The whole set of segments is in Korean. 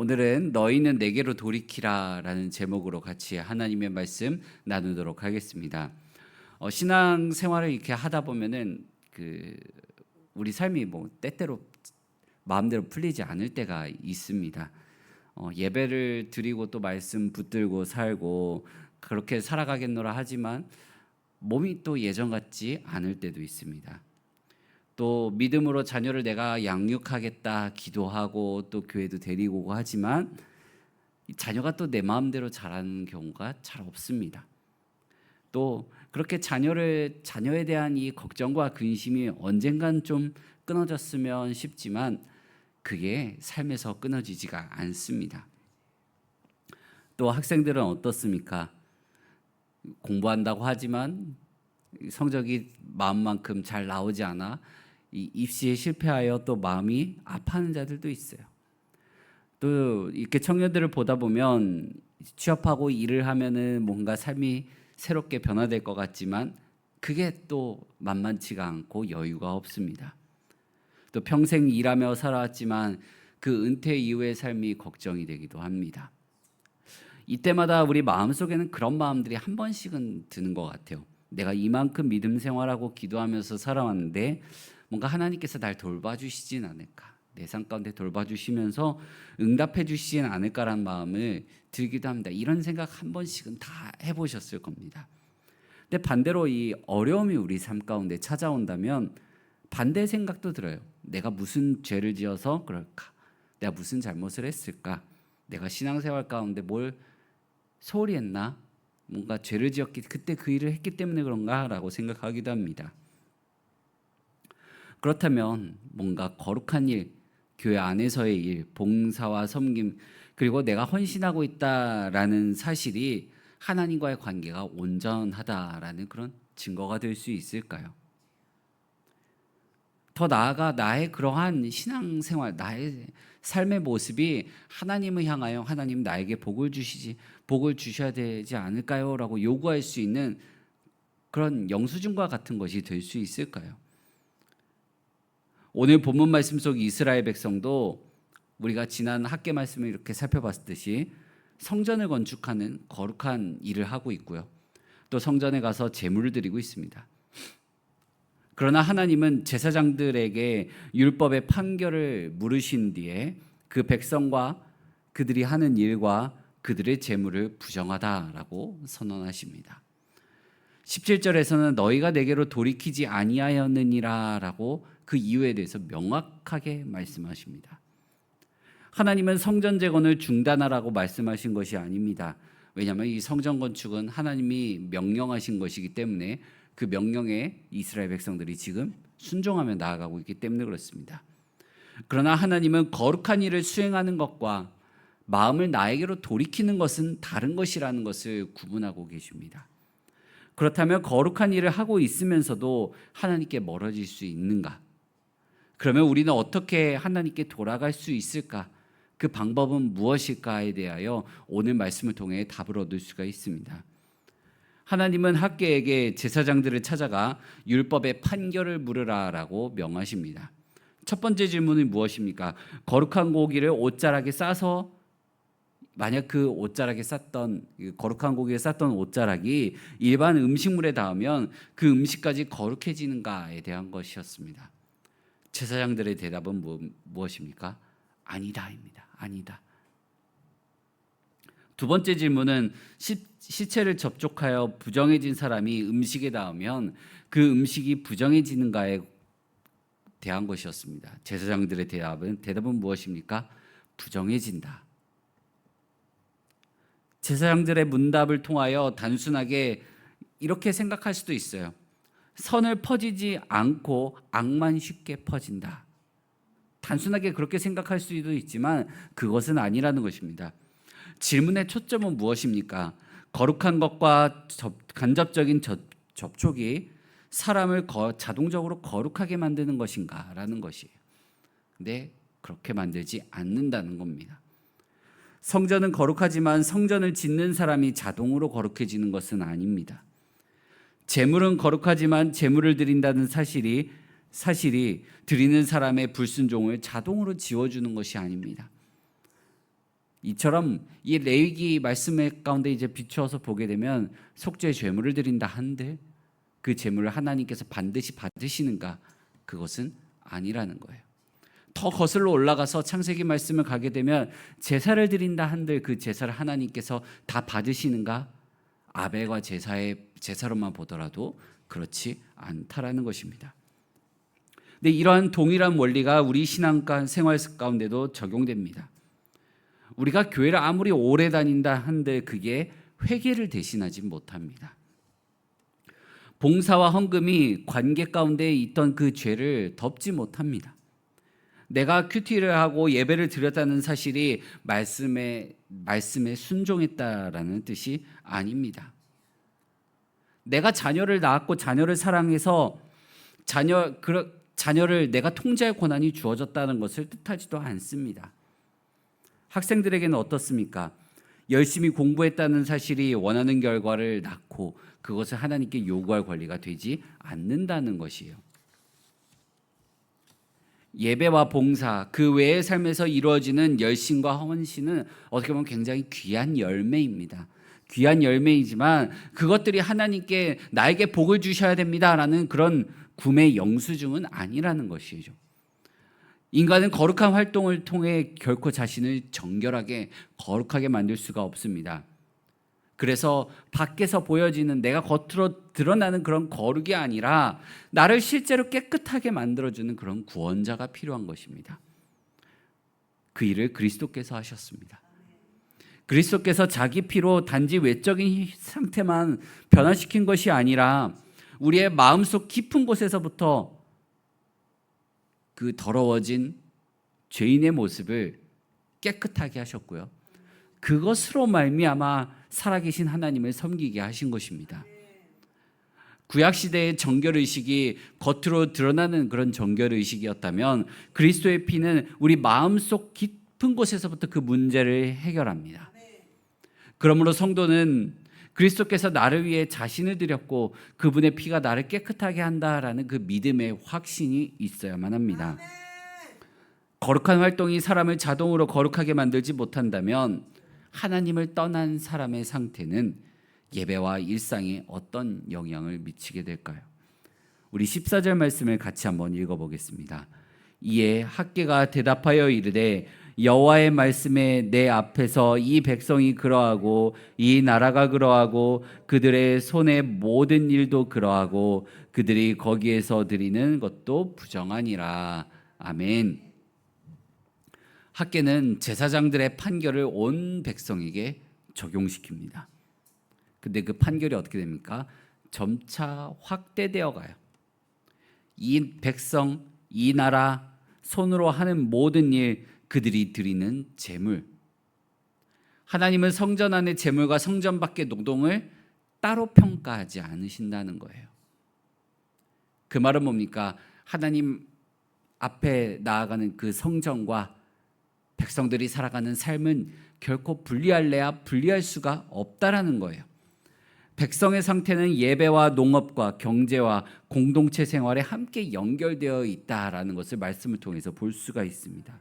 오늘은 너희는 내게로 돌이키라라는 제목으로 같이 하나님의 말씀 나누도록 하겠습니다. 신앙 생활을 이렇게 하다 보면은 우리 삶이 뭐 때때로 마음대로 풀리지 않을 때가 있습니다. 예배를 드리고 또 말씀 붙들고 살고 그렇게 살아가겠노라 하지만 몸이 또 예전 같지 않을 때도 있습니다. 또 믿음으로 자녀를 내가 양육하겠다 기도하고 또 교회도 데리고 오고 하지만 자녀가 또 내 마음대로 자라는 경우가 잘 없습니다. 또 그렇게 자녀에 대한 이 걱정과 근심이 언젠간 좀 끊어졌으면 싶지만 그게 삶에서 끊어지지가 않습니다. 또 학생들은 어떻습니까? 공부한다고 하지만 성적이 마음만큼 잘 나오지 않아 이 입시에 실패하여 또 마음이 아파하는 자들도 있어요. 또 이렇게 청년들을 보다 보면 취업하고 일을 하면은 뭔가 삶이 새롭게 변화될 것 같지만 그게 또 만만치가 않고 여유가 없습니다. 또 평생 일하며 살아왔지만 그 은퇴 이후의 삶이 걱정이 되기도 합니다. 이때마다 우리 마음속에는 그런 마음들이 한 번씩은 드는 것 같아요. 내가 이만큼 믿음 생활하고 기도하면서 살아왔는데 뭔가 하나님께서 날 돌봐주시진 않을까, 내 삶 가운데 돌봐주시면서 응답해 주시진 않을까라는 마음을 들기도 합니다. 이런 생각 한 번씩은 다 해보셨을 겁니다. 근데 반대로 이 어려움이 우리 삶 가운데 찾아온다면 반대 생각도 들어요. 내가 무슨 죄를 지어서 그럴까? 내가 무슨 잘못을 했을까? 내가 신앙생활 가운데 뭘 소홀히 했나? 뭔가 죄를 지었기 그때 그 일을 했기 때문에 그런가라고 생각하기도 합니다. 그렇다면 뭔가 거룩한 일, 교회 안에서의 일, 봉사와 섬김 그리고 내가 헌신하고 있다라는 사실이 하나님과의 관계가 온전하다라는 그런 증거가 될 수 있을까요? 더 나아가 나의 그러한 신앙생활, 나의 삶의 모습이 하나님을 향하여 하나님 나에게 복을 주셔야 되지 않을까요? 라고 요구할 수 있는 그런 영수증과 같은 것이 될 수 있을까요? 오늘 본문 말씀 속 이스라엘 백성도 우리가 지난 학계 말씀을 이렇게 살펴봤듯이 성전을 건축하는 거룩한 일을 하고 있고요. 또 성전에 가서 제물을 드리고 있습니다. 그러나 하나님은 제사장들에게 율법의 판결을 물으신 뒤에 그 백성과 그들이 하는 일과 그들의 제물을 부정하다라고 선언하십니다. 17절에서는 너희가 내게로 돌이키지 아니하였느니라라고 그 이유에 대해서 명확하게 말씀하십니다. 하나님은 성전 재건을 중단하라고 말씀하신 것이 아닙니다. 왜냐하면 이 성전 건축은 하나님이 명령하신 것이기 때문에 그 명령에 이스라엘 백성들이 지금 순종하며 나아가고 있기 때문에 그렇습니다. 그러나 하나님은 거룩한 일을 수행하는 것과 마음을 나에게로 돌이키는 것은 다른 것이라는 것을 구분하고 계십니다. 그렇다면 거룩한 일을 하고 있으면서도 하나님께 멀어질 수 있는가? 그러면 우리는 어떻게 하나님께 돌아갈 수 있을까? 그 방법은 무엇일까에 대하여 오늘 말씀을 통해 답을 얻을 수가 있습니다. 하나님은 학계에게 제사장들을 찾아가 율법의 판결을 물으라라고 명하십니다. 첫 번째 질문이 무엇입니까? 거룩한 고기를 옷자락에 싸서 만약 그 옷자락에 쌌던 거룩한 고기에 쌌던 옷자락이 일반 음식물에 닿으면 그 음식까지 거룩해지는가에 대한 것이었습니다. 제사장들의 대답은 무엇입니까? 아니다입니다. 아니다. 두 번째 질문은 시체를 접촉하여 부정해진 사람이 음식에 닿으면 그 음식이 부정해지는가에 대한 것이었습니다. 제사장들의 대답은 무엇입니까? 부정해진다. 제사장들의 문답을 통하여 단순하게 이렇게 생각할 수도 있어요. 선을 퍼지지 않고 악만 쉽게 퍼진다. 단순하게 그렇게 생각할 수도 있지만 그것은 아니라는 것입니다. 질문의 초점은 무엇입니까? 거룩한 것과 간접적인 접촉이 사람을 자동적으로 거룩하게 만드는 것인가? 라는 것이에요. 근데 그렇게 만들지 않는다는 겁니다. 성전은 거룩하지만 성전을 짓는 사람이 자동으로 거룩해지는 것은 아닙니다. 제물은 거룩하지만 제물을 드린다는 사실이 드리는 사람의 불순종을 자동으로 지워주는 것이 아닙니다. 이처럼 이 레위기 말씀 가운데 이제 비추어서 보게 되면 속죄 제물을 드린다 한들 그 제물을 하나님께서 반드시 받으시는가? 그것은 아니라는 거예요. 더 거슬러 올라가서 창세기 말씀을 가게 되면 제사를 드린다 한들 그 제사를 하나님께서 다 받으시는가? 아벨과 제사로만 보더라도 그렇지 않다라는 것입니다. 근데 이러한 동일한 원리가 우리 신앙 생활 가운데도 적용됩니다. 우리가 교회를 아무리 오래 다닌다 한들 그게 회개를 대신하지 못합니다. 봉사와 헌금이 관계 가운데 있던 그 죄를 덮지 못합니다. 내가 큐티를 하고 예배를 드렸다는 사실이 말씀에 순종했다라는 뜻이 아닙니다. 내가 자녀를 낳았고 자녀를 사랑해서 자녀를 내가 통제할 권한이 주어졌다는 것을 뜻하지도 않습니다. 학생들에게는 어떻습니까? 열심히 공부했다는 사실이 원하는 결과를 낳고 그것을 하나님께 요구할 권리가 되지 않는다는 것이에요. 예배와 봉사, 그 외의 삶에서 이루어지는 열심과 헌신은 어떻게 보면 굉장히 귀한 열매입니다. 귀한 열매이지만 그것들이 하나님께 나에게 복을 주셔야 됩니다라는 그런 구매 영수증은 아니라는 것이죠. 인간은 거룩한 활동을 통해 결코 자신을 정결하게 거룩하게 만들 수가 없습니다. 그래서 밖에서 보여지는 내가 겉으로 드러나는 그런 거룩이 아니라 나를 실제로 깨끗하게 만들어주는 그런 구원자가 필요한 것입니다. 그 일을 그리스도께서 하셨습니다. 그리스도께서 자기 피로 단지 외적인 상태만 변화시킨 것이 아니라 우리의 마음속 깊은 곳에서부터 그 더러워진 죄인의 모습을 깨끗하게 하셨고요. 그것으로 말미암아 살아계신 하나님을 섬기게 하신 것입니다. 구약시대의 정결의식이 겉으로 드러나는 그런 정결의식이었다면 그리스도의 피는 우리 마음속 깊은 곳에서부터 그 문제를 해결합니다. 그러므로 성도는 그리스도께서 나를 위해 자신을 드렸고 그분의 피가 나를 깨끗하게 한다라는 그 믿음의 확신이 있어야만 합니다. 거룩한 활동이 사람을 자동으로 거룩하게 만들지 못한다면 하나님을 떠난 사람의 상태는 예배와 일상에 어떤 영향을 미치게 될까요? 우리 14절 말씀을 같이 한번 읽어보겠습니다. 이에 학개가 대답하여 이르되 여호와의 말씀에 내 앞에서 이 백성이 그러하고 이 나라가 그러하고 그들의 손의 모든 일도 그러하고 그들이 거기에서 드리는 것도 부정하니라. 아멘. 학개는 제사장들의 판결을 온 백성에게 적용시킵니다. 근데 그 판결이 어떻게 됩니까? 점차 확대되어 가요. 이 백성, 이 나라, 손으로 하는 모든 일, 그들이 드리는 제물. 하나님은 성전 안의 제물과 성전 밖의 노동을 따로 평가하지 않으신다는 거예요. 그 말은 뭡니까? 하나님 앞에 나아가는 그 성전과 백성들이 살아가는 삶은 결코 분리할래야 분리할 수가 없다라는 거예요. 백성의 상태는 예배와 농업과 경제와 공동체 생활에 함께 연결되어 있다라는 것을 말씀을 통해서 볼 수가 있습니다.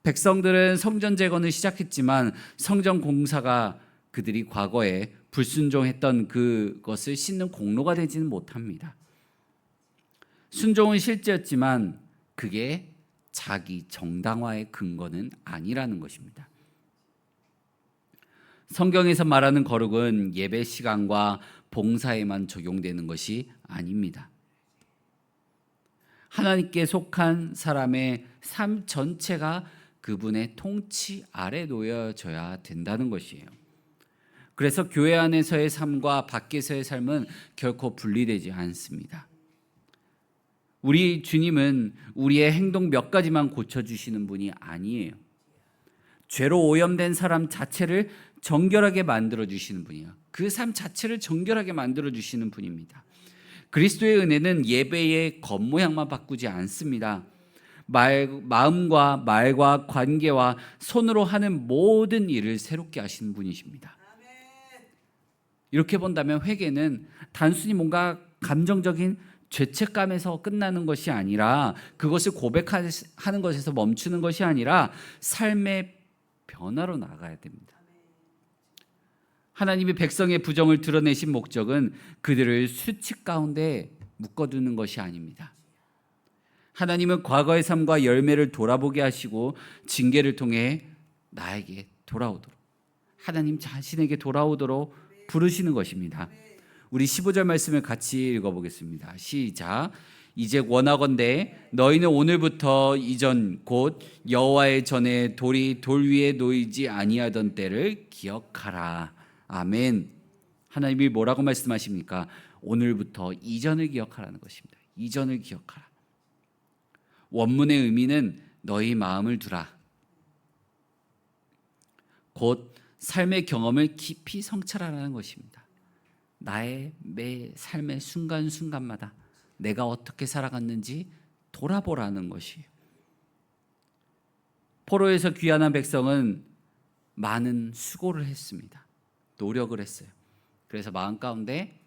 백성들은 성전 재건을 시작했지만 성전 공사가 그들이 과거에 불순종했던 그것을 씻는 공로가 되지는 못합니다. 순종은 실제였지만 그게 자기 정당화의 근거는 아니라는 것입니다. 성경에서 말하는 거룩은 예배 시간과 봉사에만 적용되는 것이 아닙니다. 하나님께 속한 사람의 삶 전체가 그분의 통치 아래 놓여져야 된다는 것이에요. 그래서 교회 안에서의 삶과 밖에서의 삶은 결코 분리되지 않습니다. 우리 주님은 우리의 행동 몇 가지만 고쳐주시는 분이 아니에요. 죄로 오염된 사람 자체를 정결하게 만들어주시는 분이에요. 그 삶 자체를 정결하게 만들어주시는 분입니다. 그리스도의 은혜는 예배의 겉모양만 바꾸지 않습니다. 마음과 말과 관계와 손으로 하는 모든 일을 새롭게 하시는 분이십니다. 이렇게 본다면 회개는 단순히 뭔가 감정적인 죄책감에서 끝나는 것이 아니라 그것을 고백하는 것에서 멈추는 것이 아니라 삶의 변화로 나아가야 됩니다. 하나님이 백성의 부정을 드러내신 목적은 그들을 수칙 가운데 묶어두는 것이 아닙니다. 하나님은 과거의 삶과 열매를 돌아보게 하시고 징계를 통해 나에게 돌아오도록, 하나님 자신에게 돌아오도록 부르시는 것입니다. 우리 15절 말씀을 같이 읽어보겠습니다. 시작. 이제 원하건대 너희는 오늘부터 이전 곧 여호와의 전에 돌이 돌 위에 놓이지 아니하던 때를 기억하라. 아멘. 하나님이 뭐라고 말씀하십니까? 오늘부터 이전을 기억하라는 것입니다. 이전을 기억하라. 원문의 의미는 너희 마음을 두라. 곧 삶의 경험을 깊이 성찰하라는 것입니다. 나의 매 삶의 순간순간마다 내가 어떻게 살아갔는지 돌아보라는 것이에요. 포로에서 귀환한 백성은 많은 수고를 했습니다. 노력을 했어요. 그래서 마음 가운데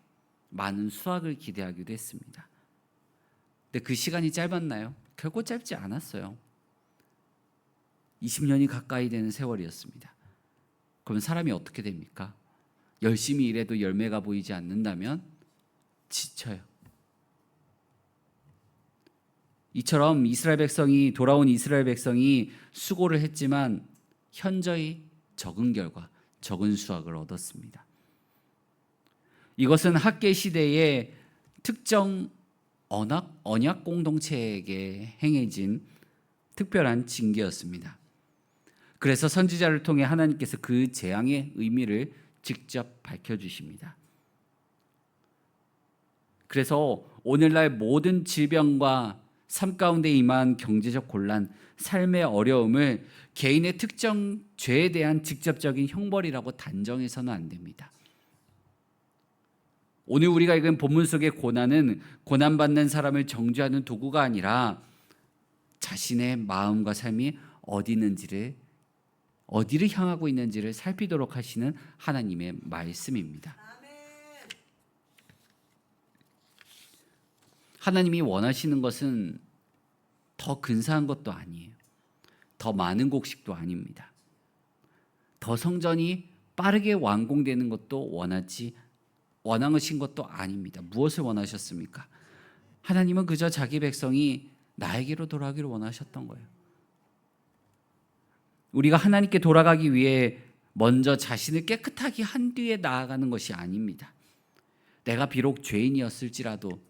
많은 수확을 기대하기도 했습니다. 근데 그 시간이 짧았나요? 결코 짧지 않았어요. 20년이 가까이 되는 세월이었습니다. 그럼 사람이 어떻게 됩니까? 열심히 일해도 열매가 보이지 않는다면 지쳐요. 이처럼 돌아온 이스라엘 백성이 수고를 했지만 현저히 적은 결과, 적은 수확을 얻었습니다. 이것은 학계 시대의 특정 언약 공동체에게 행해진 특별한 징계였습니다. 그래서 선지자를 통해 하나님께서 그 재앙의 의미를 직접 밝혀주십니다. 그래서 오늘날 모든 질병과 삶 가운데 임한 경제적 곤란, 삶의 어려움을 개인의 특정 죄에 대한 직접적인 형벌이라고 단정해서는 안 됩니다. 오늘 우리가 읽은 본문 속의 고난은 고난받는 사람을 정죄하는 도구가 아니라 자신의 마음과 삶이 어디를 향하고 있는지를 살피도록 하시는 하나님의 말씀입니다. 하나님이 원하시는 것은 더 근사한 것도 아니에요. 더 많은 곡식도 아닙니다. 더 성전이 빠르게 완공되는 것도 원하신 것도 아닙니다. 무엇을 원하셨습니까? 하나님은 그저 자기 백성이 나에게로 돌아가기를 원하셨던 거예요. 우리가 하나님께 돌아가기 위해 먼저 자신을 깨끗하게 한 뒤에 나아가는 것이 아닙니다. 내가 비록 죄인이었을지라도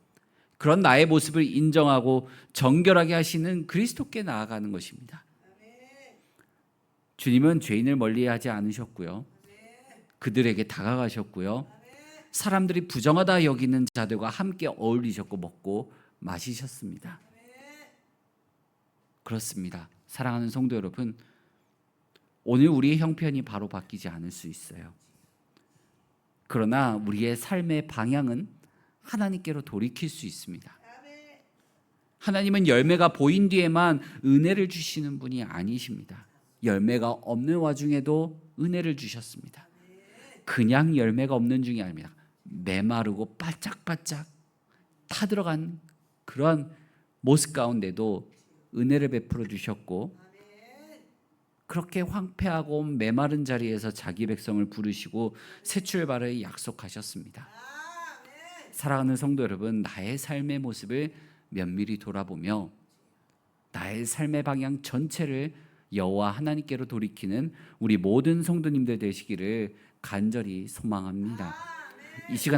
그런 나의 모습을 인정하고 정결하게 하시는 그리스도께 나아가는 것입니다. 주님은 죄인을 멀리하지 않으셨고요. 그들에게 다가가셨고요. 사람들이 부정하다 여기는 자들과 함께 어울리셨고 먹고 마시셨습니다. 그렇습니다. 사랑하는 성도 여러분, 오늘 우리의 형편이 바로 바뀌지 않을 수 있어요. 그러나 우리의 삶의 방향은 하나님께로 돌이킬 수 있습니다. 하나님은 열매가 보인 뒤에만 은혜를 주시는 분이 아니십니다. 열매가 없는 와중에도 은혜를 주셨습니다. 그냥 열매가 없는 중이 아닙니다. 메마르고 바짝바짝 타들어간 그런 모습 가운데도 은혜를 베풀어 주셨고, 그렇게 황폐하고 메마른 자리에서 자기 백성을 부르시고 새 출발을 약속하셨습니다. 사랑하는 성도 여러분, 나의 삶의 모습을 면밀히 돌아보며 나의 삶의 방향 전체를 여호와 하나님께로 돌이키는 우리 모든 성도님들 되시기를 간절히 소망합니다. 이 시간